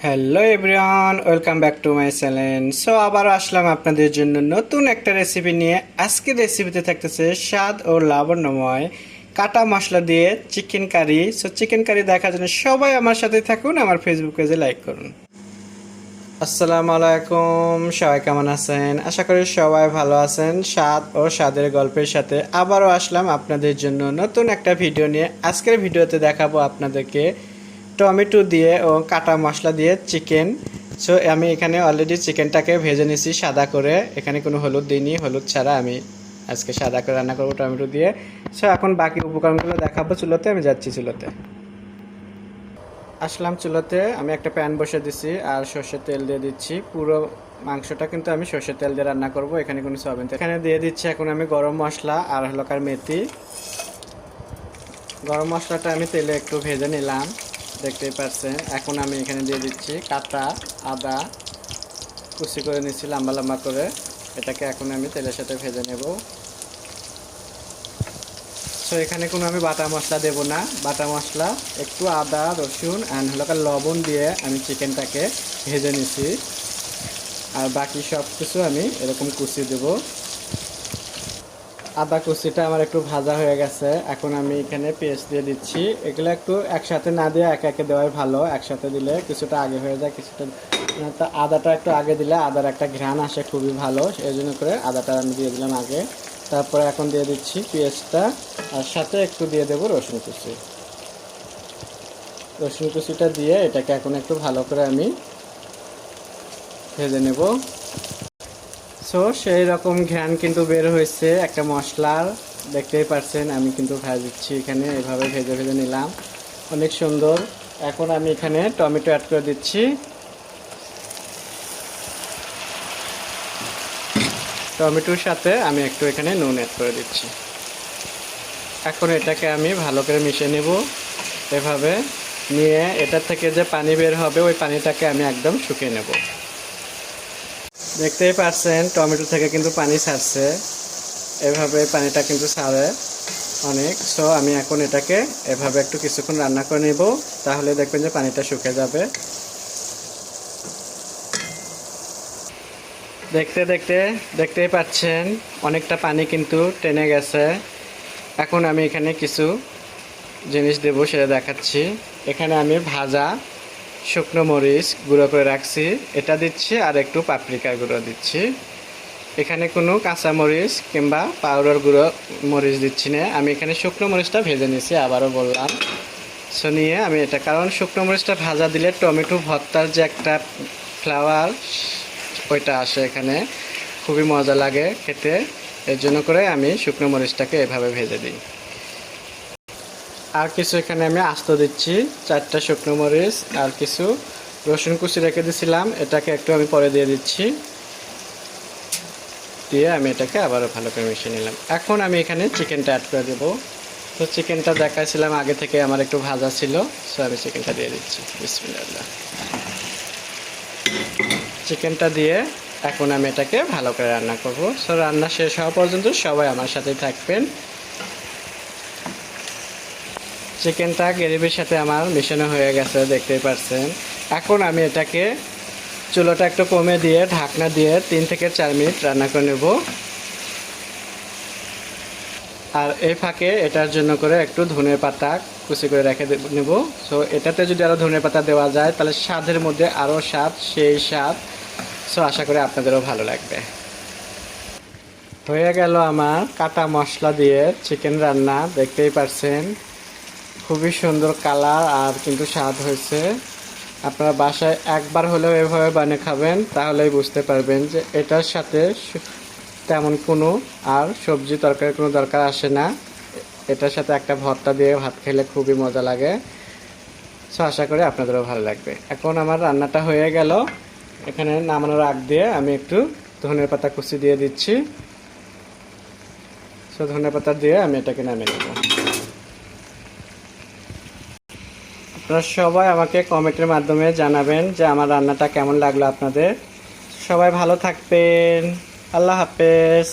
Hello everyone, welcome back to my channel. So আবার আসলাম আপনাদের জন্য নতুন একটা রেসিপি নিয়ে। আজকের রেসিপিতে থাকতেছে স্বাদ ও লাবণ্যময় কাটা মশলা দিয়ে chicken curry. So chicken curry দেখার জন্য সবাই আমার সাথে থাকুন, আমার ফেসবুক পেজে লাইক করুন। আসসালামু আলাইকুম, সবাই কেমন আছেন? আশা করি সবাই ভালো আছেন। স্বাদ ও স্বাদের গল্পের সাথে আবারও আসলাম আপনাদের জন্য নতুন একটা ভিডিও নিয়ে। আজকের ভিডিওতে দেখাবো আপনাদেরকে টমেটো দিয়ে ও কাটা মশলা দিয়ে চিকেন। সো আমি এখানে অলরেডি চিকেনটাকে ভেজে নিয়েছি সাদা করে, এখানে কোনো হলুদ দিইনি, হলুদ ছাড়া আমি আজকে সাদা করে রান্না করবো টমেটো দিয়ে। সো এখন বাকি উপকরণগুলো দেখাবো। চুলোতে আমি যাচ্ছি, চুলোতে আসলাম। চুলোতে আমি একটা প্যান বসে দিচ্ছি আর সর্ষের তেল দিয়ে দিচ্ছি। পুরো মাংসটা কিন্তু আমি সর্ষের তেল দিয়ে রান্না করব, এখানে কোনো সয়াবিন তেল। এখানে দিয়ে দিচ্ছি এখন আমি গরম মশলা আর হলকার মেথি। গরম মশলাটা আমি তেলে একটু ভেজে নিলাম, দেখতেই পাচ্ছেন। এখন আমি এখানে দিয়ে দিচ্ছি কাটা আদা, কুচি করে নিচ্ছি লম্বা লম্বা করে। এটাকে এখন আমি তেলের সাথে ভেজে নেব। সো এখানে কোনো আমি বাটা মশলা দেব না, বাটা মশলা একটু আদা রসুন অ্যান্ড হলকা লবণ দিয়ে আমি চিকেনটাকে ভেজে নিছি। আর বাকি সব কিছু আমি এরকম কুচি দেব। আদা কুচিটা আমার একটু ভাজা হয়ে গেছে, এখন আমি এখানে পেস্ট দিয়ে দিচ্ছি। এগুলো একটু একসাথে না দিয়ে একে একে দেওয়াই ভালো, একসাথে দিলে কিছুটা আগে হয়ে যায়, কিছুটা আদাটা একটু আগে দিলে আদার একটা ঘ্রাণ আসে খুবই ভালো, এই জন্য করে আদাটা আমি দিয়ে দিলাম আগে। তারপরে এখন দিয়ে দিচ্ছি পেঁয়াজটা, আর সাথে একটু দিয়ে দেবো রসুন কুচি। রসুন কুচিটা দিয়ে এটাকে এখন একটু ভালো করে আমি ভেজে নেব। সো সেই রকম ঘ্রাণ কিন্তু বের হয়েছে একটা মশলার, দেখতেই পাচ্ছেন। আমি কিন্তু ভাজছি এখানে, এভাবে ভেজে ভেজে নিলাম, অনেক সুন্দর। এখন আমি এখানে টমেটো অ্যাড করে দিচ্ছি। টমেটোর সাথে আমি একটু এখানে নুন অ্যাড করে দিচ্ছি। এখন এটাকে আমি ভালো করে মিশিয়ে নেব। এভাবে নিয়ে এটার থেকে যে পানি বের হবে ওই পানিটাকে আমি একদম শুকিয়ে নেব। দেখতেই পাচ্ছেন টমেটো থেকে কিন্তু পানি ছাড়ছে, এভাবে পানিটা কিন্তু ছাড়ে অনেক। সো আমি এখন এটাকে এভাবে একটু কিছুক্ষণ রান্না করে নেব, তাহলে দেখবেন যে পানিটা শুকিয়ে যাবে। দেখতে দেখতে দেখতেই পাচ্ছেন অনেকটা পানি কিন্তু টেনে গেছে। এখন আমি এখানে কিছু জিনিস দেবো, সেটা দেখাচ্ছি। এখানে আমি ভাজা শুকনো মরিচ গুঁড়ো করে রাখছি, এটা দিচ্ছি, আর একটু পাপরিকার গুঁড়ো দিচ্ছি। এখানে কোনো কাঁচা মরিচ কিংবা পাউডার গুঁড়ো মরিচ দিচ্ছি না, আমি এখানে শুকনো মরিচটা ভেজে নিয়েছি, আবারও বললাম। সো নিয়ে আমি এটা, কারণ শুকনো মরিচটা ভাজা দিলে টমেটো ভর্তার যে একটা ফ্লেভার ওইটা আসে, এখানে খুবই মজা লাগে খেতে। এর জন্য করে আমি শুকনো মরিচটাকে এভাবে ভেজে দিই। আর কিছু এখানে আমি আস্ত দিচ্ছি, 4টা শুকনো মরিচ আর কিছু রসুন কুচি রেখে দিয়েছিলাম, এটাকে একটু আমি পরে দিয়ে দিচ্ছি। দিয়ে আমি এটাকে আবারও ভালো করে মিশিয়ে নিলাম। এখন আমি এখানে চিকেনটা অ্যাড করে দেবো। তো চিকেনটা দেখাইছিলাম আগে থেকে আমার একটু ভাজা ছিল, সো আমি চিকেনটা দিয়ে দিচ্ছি। বিসমিল্লাহ। চিকেনটা দিয়ে এখন আমি এটাকে ভালো করে রান্না করব। সো রান্না শেষ হওয়া পর্যন্ত সবাই আমার সাথেই থাকবেন। চিকেনটা গ্রেভির সাথে আমার মেশানো হয়ে গেছে, দেখতেই পাচ্ছেন। এখন আমি এটাকে চুলোটা একটু কমে দিয়ে ঢাকনা দিয়ে 3 থেকে 4 মিনিট রান্না করে নেব। আর এই ফাঁকে এটার জন্য করে একটু ধনে পাতা কুচি করে রেখে নেব। সো এটাতে যদি আরও ধনে পাতা দেওয়া যায় তাহলে স্বাদের মধ্যে আরও স্বাদ, সেই স্বাদ। সো আশা করি আপনাদেরও ভালো লাগবে। হয়ে গেল আমার কাটা মশলা দিয়ে চিকেন রান্না, দেখতেই পাচ্ছেন খুবই সুন্দর কালার আর কিন্তু স্বাদ হয়েছে। আপনারা বাসায় একবার হলেও এভাবে বানিয়ে খাবেন, তাহলেই বুঝতে পারবেন যে এটার সাথে তেমন কোনো আর সবজি তরকারি কোনো দরকার আসে না। এটার সাথে একটা ভর্তা দিয়ে ভাত খেলে খুবই মজা লাগে। সো আশা করি আপনাদেরও ভালো লাগবে। এখন আমার রান্নাটা হয়ে গেল, এখানে নামানোর আগ দিয়ে আমি একটু ধনের পাতা কুচি দিয়ে দিচ্ছি। সো ধনের পাতা দিয়ে আমি এটাকে নামিয়ে নেব। আপনারা সবাই আমাকে কমেন্টের মাধ্যমে জানাবেন যে আমার রান্নাটা কেমন লাগলো আপনাদের। সবাই ভালো থাকবেন, আল্লাহ হাফেজ।